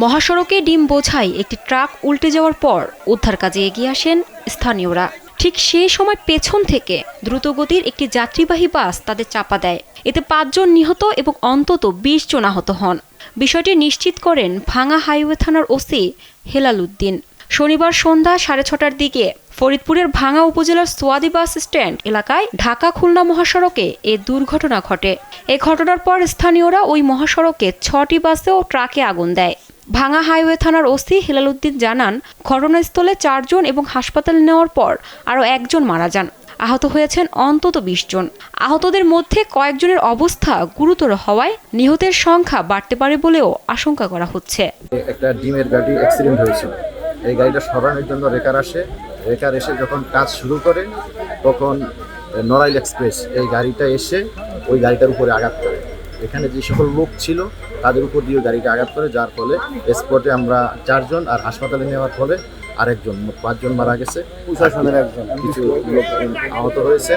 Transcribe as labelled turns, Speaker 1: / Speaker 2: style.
Speaker 1: মহাসড়কে ডিম বোঝাই একটি ট্রাক উল্টে যাওয়ার পর উদ্ধার কাজে এগিয়ে আসেন স্থানীয়রা। ঠিক সেই সময় পেছন থেকে দ্রুতগতির একটি যাত্রীবাহী বাস তাদের চাপা দেয়। এতে ৫ জন নিহত এবং অন্তত ২০ জন আহত হন। বিষয়টি নিশ্চিত করেন ভাঙা হাইওয়ে থানার ওসি হেলাল উদ্দিন। শনিবার সন্ধ্যা ৬:৩০টার দিকে ফরিদপুরের ভাঙা উপজেলার সোয়াদি বাস স্ট্যান্ড এলাকায় ঢাকা খুলনা মহাসড়কে এ দুর্ঘটনা ঘটে। এ ঘটনার পর স্থানীয়রা ওই মহাসড়কে ৬টি বাসে ও ট্রাকে আগুন দেয়। ভাঙা হাইওয়ে থানার ওসি হেলাল উদ্দিন জানান, ঘটনাস্থলে ৪ জন এবং হাসপাতালে নেওয়ার পর আরও ১ জন মারা যান। আহত হয়েছেন অন্তত ২০ জন। আহতদের মধ্যে কয়েকজনের অবস্থা গুরুতর হওয়ায় নিহতের সংখ্যা বাড়তে পারে বলেও আশঙ্কা করা হচ্ছে।
Speaker 2: একটা ডিমের গাড়ি অ্যাক্সিডেন্ট হয়েছিল। এই গাড়িটা সরানোর জন্য রেকার আসে। রেকার এসে যখন কাজ শুরু করে তখন নড়াইল এক্সপ্রেস এই গাড়িটা এসে ওই গাড়িটার উপরে আঘাত করে। এখানে যে সকল লোক ছিল তাদের উপর দিয়ে গাড়িটা আঘাত করে, যার ফলে স্পটে আমরা ৪ জন আর হাসপাতালে নেওয়ার ফলে আরেকজন, মোট ৫ জন মারা গেছে। প্রশাসনের একজন, কিছু লোক আহত হয়েছে।